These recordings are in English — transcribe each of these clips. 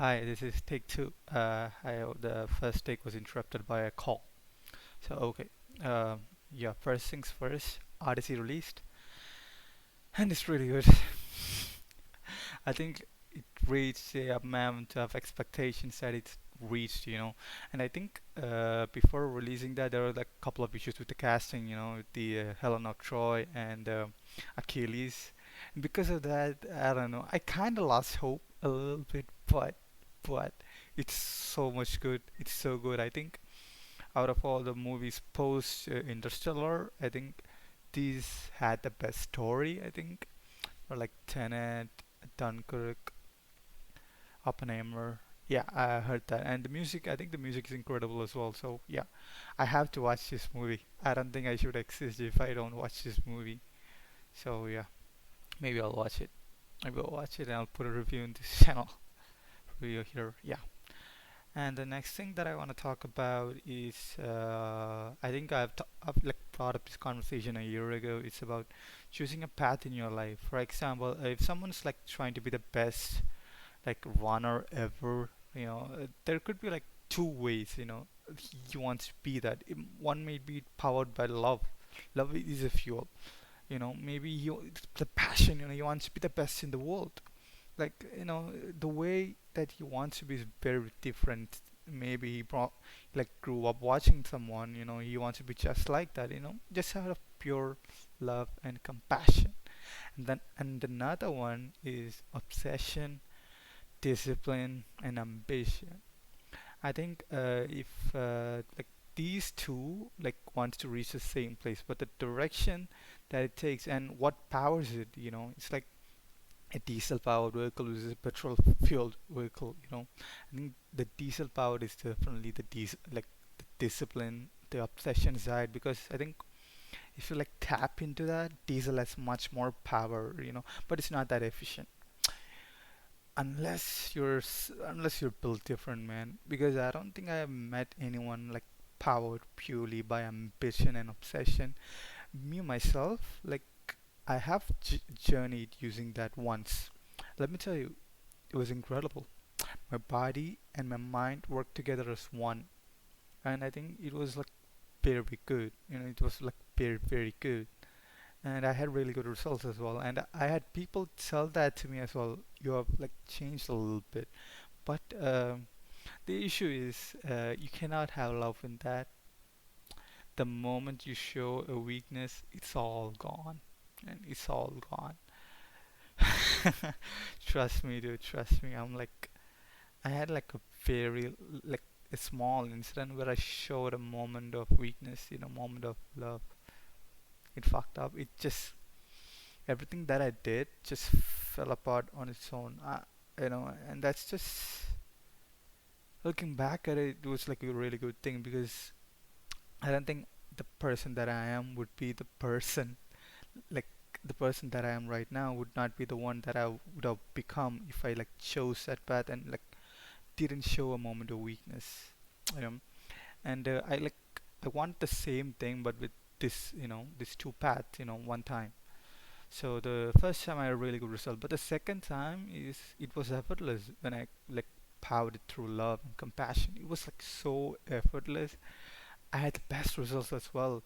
Hi, this is take two. The first take was interrupted by a call. So, okay. Yeah, first things first, Odyssey released, and it's really good. I think it reached the amount of expectations that it's reached. And I think before releasing that, there were like a couple of issues with the casting, with the Helen of Troy and Achilles. And because of that, I don't know. I kind of lost hope a little bit, but it's so much good. It's so good. I think out of all the movies post Interstellar, I think these had the best story. I think, or like Tenet, Dunkirk, Oppenheimer. Yeah, I heard that. And the music, I think the music is incredible as well. So, yeah, I have to watch this movie. I don't think I should exist if I don't watch this movie. So, yeah, maybe I'll watch it. Maybe I'll watch it and I'll put a review in this channel review here. Yeah. And the next thing that I want to talk about is I think I've like brought up this conversation a year ago. It's about choosing a path in your life. For example, if someone's like trying to be the best like runner ever, there could be like two ways. He wants to be that. One may be powered by love. Love is a fuel. Maybe it's the passion. He wants to be the best in the world. Like the way that he wants to be is very different. Maybe like grew up watching someone. He wants to be just like that. Just out of pure love and compassion. And another one is obsession, discipline, and ambition. I think if like these two like wants to reach the same place, but the direction that it takes and what powers it, it's like a diesel powered vehicle versus a petrol fueled vehicle. I think the diesel powered is definitely the diesel, like the discipline, the obsession side, because I think if you like tap into that, diesel has much more power, but it's not that efficient unless you're built different, man. Because I don't think I have met anyone like powered purely by ambition and obsession. Me myself, like I have journeyed using that once. Let me tell you, it was incredible. My body and my mind worked together as one, and I think it was like very good. It was like very, very good, and I had really good results as well. And I had people tell that to me as well. You have like changed a little bit, but the issue is you cannot have love in that. The moment you show a weakness, it's all gone, and it's all gone. Trust me, dude. Trust me. I had like a very like a small incident where I showed a moment of weakness, moment of love. It fucked up. It just everything that I did just fell apart on its own. And that's just looking back at it, it was like a really good thing because I don't think the person that I am would be the person like the person that I am right now would not be the one that I would have become if I like chose that path and like didn't show a moment of weakness. You know, and I want the same thing but with these two paths, one time. So the first time I had a really good result, but the second time is it was effortless when I like powered it through love and compassion. It was like so effortless. I had the best results as well.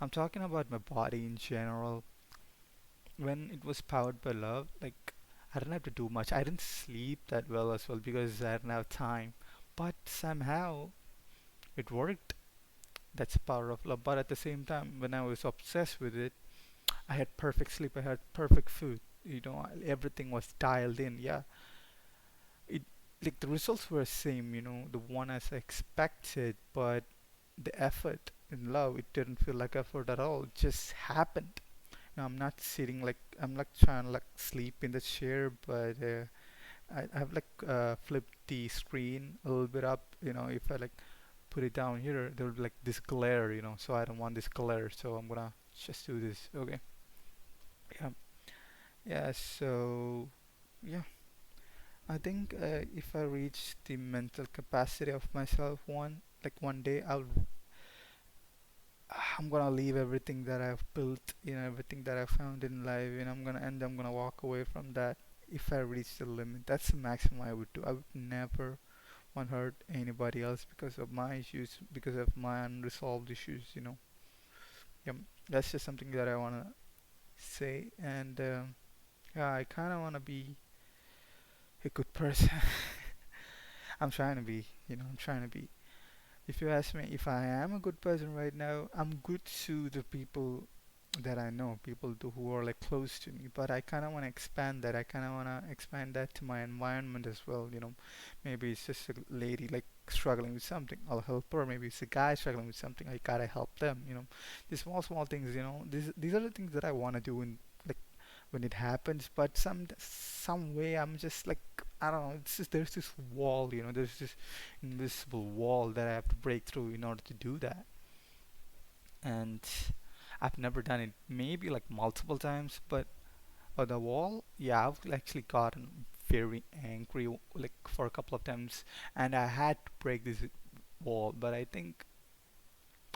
I'm talking about my body in general. When it was powered by love, like I didn't have to do much. I didn't sleep that well as well because I didn't have time. But somehow it worked. That's the power of love. But at the same time, when I was obsessed with it, I had perfect sleep. I had perfect food. Everything was dialed in. Yeah, it like the results were the same. The one as I expected, but the effort in love, it didn't feel like effort at all. It just happened. I'm not sitting like I'm like trying to like sleep in the chair, but I've like flipped the screen a little bit up. If I like put it down here, there will be like this glare. So I don't want this glare. So I'm gonna just do this. Okay. Yeah. Yeah. So yeah, I think if I reach the mental capacity of myself one day, I'm gonna leave everything that I've built, everything that I found in life, and I'm gonna walk away from that. if I reach the limit, that's the maximum I would do. I would never want to hurt anybody else because of my issues, because of my unresolved issues. Yeah, that's just something that I wanna say. And yeah, I kind of wanna be a good person. I'm trying to be. I'm trying to be. If you ask me if I am a good person right now, I'm good to the people that I know, who are like close to me. But I kind of want to expand that. I kind of want to expand that to my environment as well. Maybe it's just a lady like struggling with something, I'll help her. Maybe it's a guy struggling with something, I gotta help them. These small things. These are the things that I want to do in like when it happens. But some way I'm just like, I don't know. There's this wall. There's this invisible wall that I have to break through in order to do that. And I've never done it. Maybe like multiple times, but the wall, yeah, I've actually gotten very angry like for a couple of times, and I had to break this wall. But I think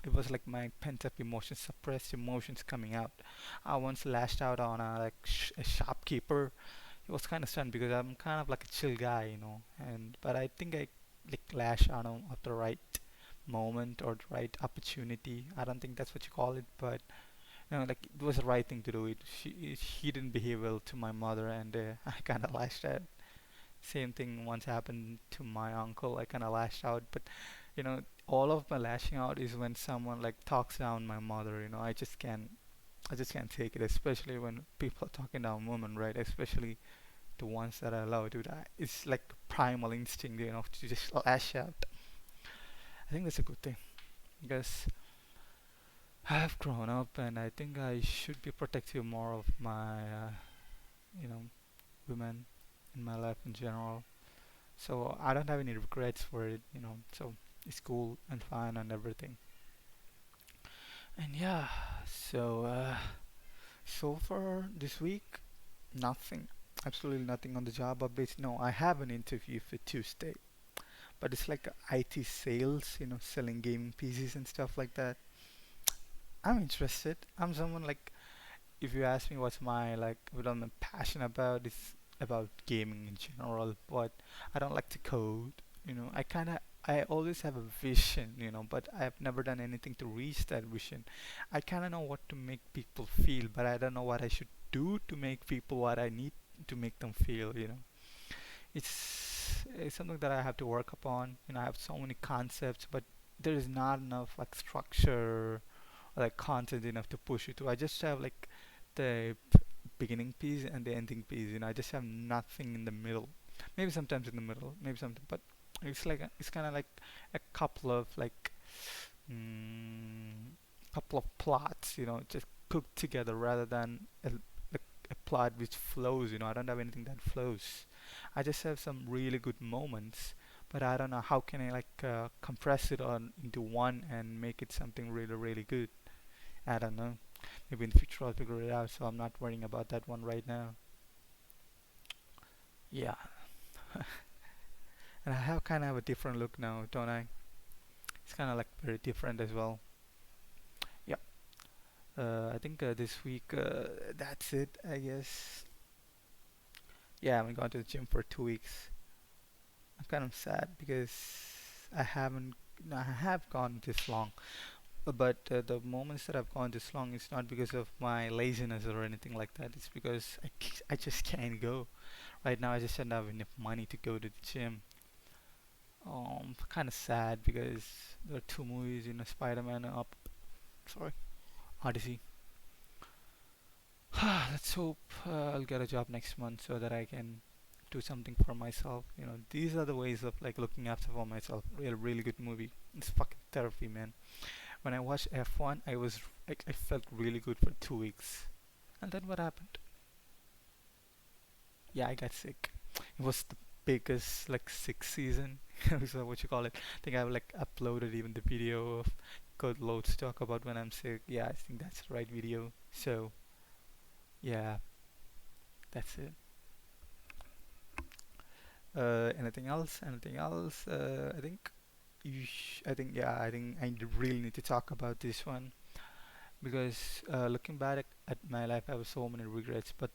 it was like my pent up emotions, suppressed emotions coming out. I once lashed out on a shopkeeper. He was kind of stunned because I'm kind of like a chill guy. And but I think I like lashed out on at the right moment or the right opportunity. I don't think that's what you call it, but like it was the right thing to do. He didn't behave well to my mother, and I kind of lashed out. Same thing once happened to my uncle. I kind of lashed out, but all of my lashing out is when someone like talks down my mother. I just can't take it, especially when people are talking down women, right? Especially the ones that I love, dude. It's like primal instinct, to just lash out. I think that's a good thing because I've grown up, and I think I should be protective more of my, you know, women in my life in general. So I don't have any regrets for it. So it's cool and fine and everything. And yeah, so far this week, nothing, absolutely nothing on the job updates. No, I have an interview for Tuesday, but it's like IT sales, selling gaming PCs and stuff like that. I'm interested. I'm someone like, if you ask me what's my like what I'm passionate about, it's about gaming in general. But I don't like to code. I always have a vision, but I've never done anything to reach that vision. I kind of know what to make people feel, but I don't know what I should do to make people what I need to make them feel. It's something that I have to work upon. I have so many concepts, but there is not enough like structure or like content enough to push it to. I just have like the beginning piece and the ending piece. I just have nothing in the middle. Maybe sometimes in the middle, maybe something, but it's kind of like a couple of like mm, couple of plots, just cooked together rather than a plot which flows. I don't have anything that flows. I just have some really good moments, but I don't know how can I like compress it on into one and make it something really really good. I don't know. Maybe in the future I'll figure it out, so I'm not worrying about that one right now. Yeah, and I have kind of a different look now, don't I? It's kind of like very different as well. Yeah. I think this week that's it, I guess. Yeah, I'm going to the gym for 2 weeks. I'm kind of sad because I haven't. I have gone this long, but the moments that I've gone this long is not because of my laziness or anything like that. It's because I just can't go. Right now, I just don't have enough money to go to the gym. Kind of sad because there are two movies, Spider-Man up. Sorry, Odyssey. Let's hope I'll get a job next month so that I can do something for myself. These are the ways of like looking after for myself. Really, really good movie. It's fucking therapy, man. When I watched F1, I felt really good for 2 weeks, and then what happened? Yeah, I got sick. It was the biggest like sick season. So what you call it? I think I've like uploaded even the video of got loads to talk about when I'm sick. Yeah, I think that's the right video. So yeah, that's it. Anything else? Anything else? I think I think yeah. I think really need to talk about this one because looking back at my life, I have so many regrets. But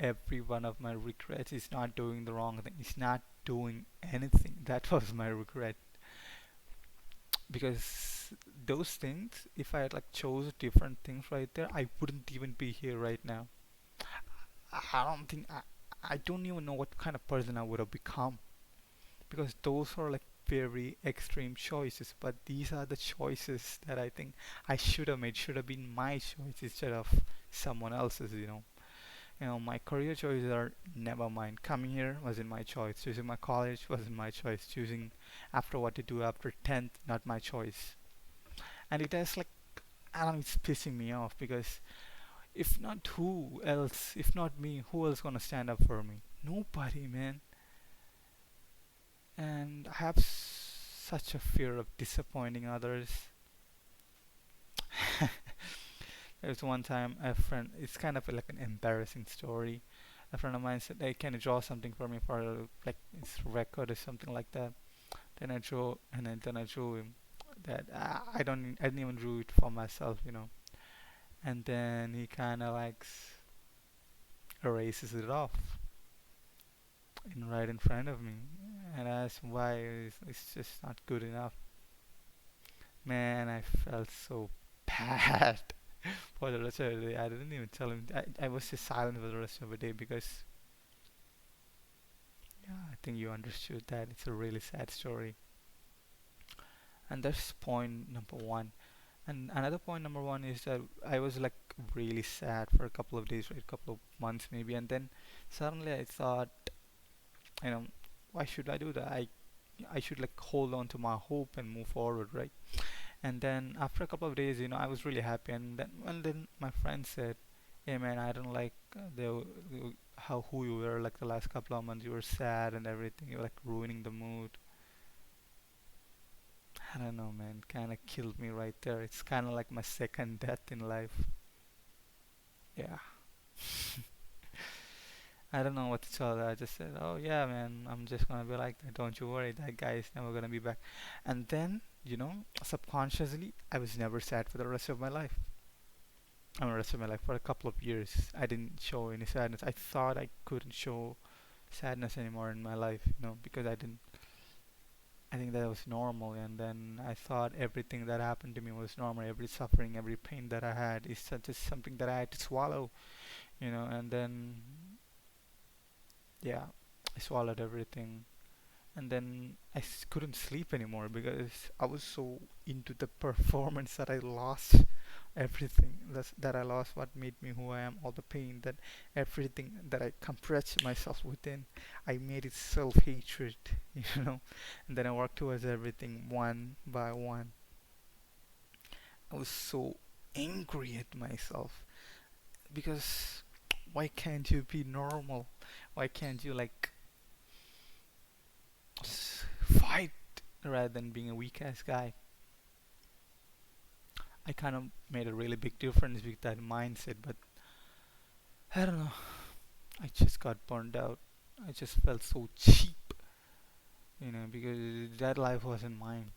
every one of my regrets is not doing the wrong thing. It's not doing anything. That was my regret. Because those things, if I had like chose different things right there, I wouldn't even be here right now. I don't think I don't even know what kind of person I would have become, because those are like very extreme choices, but these are the choices that I think I should have made, should have been my choice instead of someone else's. My career choices are never mine. Coming here wasn't my choice. Choosing my college wasn't my choice. Choosing after what to do after 10th, not my choice. And it has like, I don't know, it's pissing me off because if not who else, if not me, who else gonna stand up for me? Nobody, man. And I have such a fear of disappointing others. There was one time a friend, it's kind of like an embarrassing story. A friend of mine said, "Hey, can you draw something for me for like this record or something like that?" Then I drew, and then I drew him that I didn't even drew it for myself. And then he kind of like erases it off right in front of me, and I asked why. It's just not good enough. Man, I felt so bad for the rest of the day. I didn't even tell him. I was just silent for the rest of the day because, yeah, I think you understood that. It's a really sad story. And that's point number one. And another point number one is that I was like really sad for a couple of days, right? A couple of months maybe. And then suddenly I thought, you know, why should I do that? I should like hold on to my hope and move forward, right? And then after a couple of days, I was really happy. And then my friend said, "Hey man, I don't like how who you were like the last couple of months. You were sad and everything. You were like ruining the mood." I don't know, man. Kind of killed me right there. It's kind of like my second death in life. Yeah. I don't know what to tell her. I just said, "Oh yeah, man, I'm just gonna be like that. Don't you worry, that guy is never gonna be back." And then, subconsciously, I was never sad for the rest of my life. I mean, rest of my life for a couple of years, I didn't show any sadness. I thought I couldn't show sadness anymore in my life, because I didn't. I think that was normal, and then I thought everything that happened to me was normal. Every suffering, every pain that I had is just something that I had to swallow. And then, yeah, I swallowed everything, and then couldn't sleep anymore because I was so into the performance that I lost everything. That I lost what made me who I am, all the pain, that everything that I compressed myself within, I made it self-hatred, you know. And then I worked towards everything one by one. I was so angry at myself because why can't you be normal? Why can't you like fight rather than being a weak ass guy? I kind of made a really big difference with that mindset, but I don't know. I just got burned out. I just felt so cheap, because that life wasn't mine.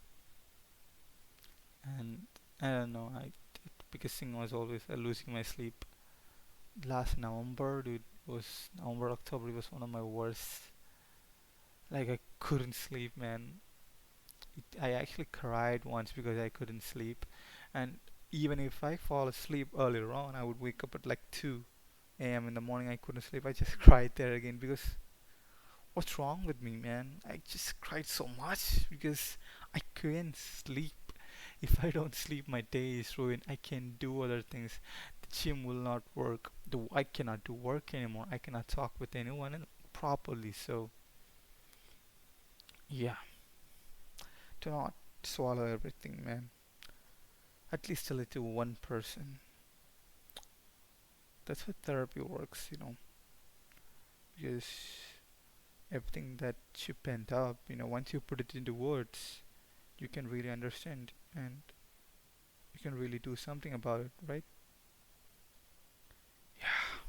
And I don't know. The biggest thing was always losing my sleep. Last November, dude, was November, October. It was one of my worst. Like I couldn't sleep, man. I actually cried once because I couldn't sleep, and even if I fall asleep earlier on, I would wake up at like 2 a.m. in the morning. I couldn't sleep. I just cried there again because what's wrong with me, man? I just cried so much because I couldn't sleep. If I don't sleep, my day is ruined. I can't do other things. The gym will not work. I cannot do work anymore. I cannot talk with anyone properly. So, yeah, do not swallow everything, man. At least tell it to one person. That's how therapy works. Because everything that you pent up, once you put it into words, you can really understand and you can really do something about it, right? Yeah,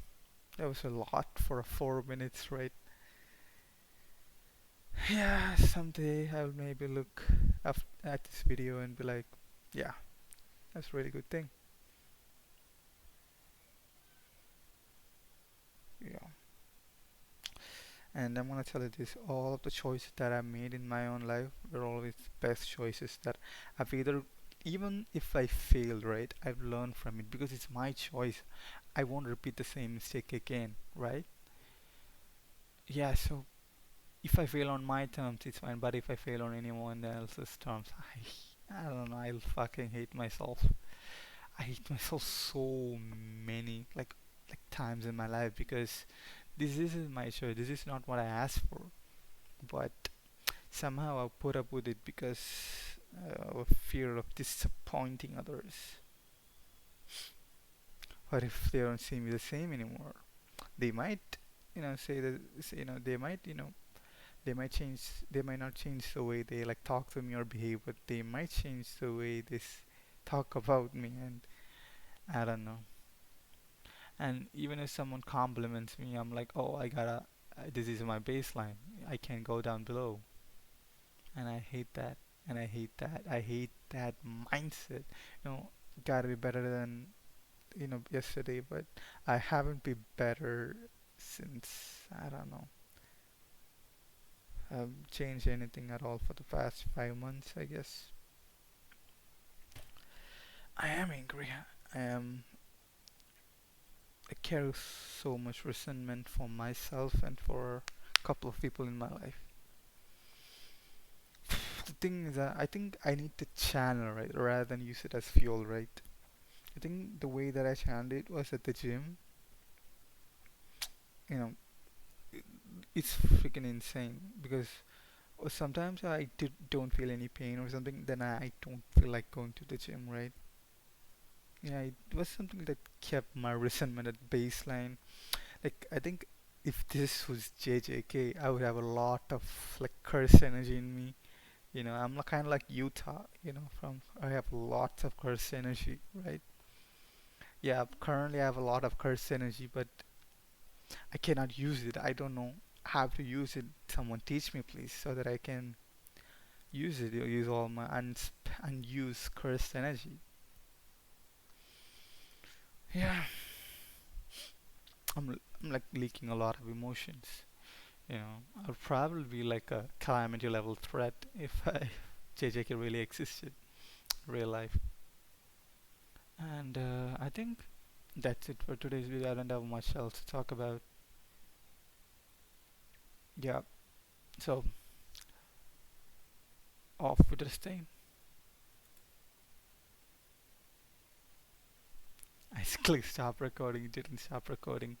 that was a lot for 4 minutes, right? Yeah, someday I'll maybe look at this video and be like, yeah, that's a really good thing. Yeah. And I'm gonna tell you this: all of the choices that I made in my own life were always the best choices that I've either, even if I failed, right, I've learned from it because it's my choice. I won't repeat the same mistake again, right? Yeah, so if I fail on my terms, it's fine, but if I fail on anyone else's terms, I don't know, I'll fucking hate myself. I hate myself so many like times in my life because this isn't my choice. This is not what I asked for. But somehow I put up with it because of fear of disappointing others. What if they don't see me the same anymore? They might, say that, they might, they might change. They might not change the way they like talk to me or behave, but they might change the way talk about me, and I don't know. And even if someone compliments me, I'm like, oh, this is my baseline. I can't go down below. And I hate that. And I hate that. I hate that mindset. Gotta be better than, yesterday, but I haven't been better since, I don't know, changed anything at all for the past 5 months, I guess. I am angry. I am, I carry so much resentment for myself and for a couple of people in my life. The thing is that I think I need to channel, right, rather than use it as fuel, right? I think the way that I channeled it was at the gym. You know, it's freaking insane because sometimes don't feel any pain or something, then I don't feel like going to the gym, right? Yeah, it was something that kept my resentment at baseline. Like, I think if this was JJK, I would have a lot of like curse energy in me. I'm kind of like Utah, from I have lots of curse energy, right? Yeah, currently I have a lot of curse energy, but I cannot use it. I don't know how to use it. Someone teach me, please, so that I can use it. Use all my unused cursed energy. Yeah, I'm like leaking a lot of emotions. I'll probably be like a calamity level threat if JJK really existed in real life. And I think that's it for today's video. I don't have much else to talk about. Yeah, so off with the stain. I clicked stop recording, it didn't stop recording.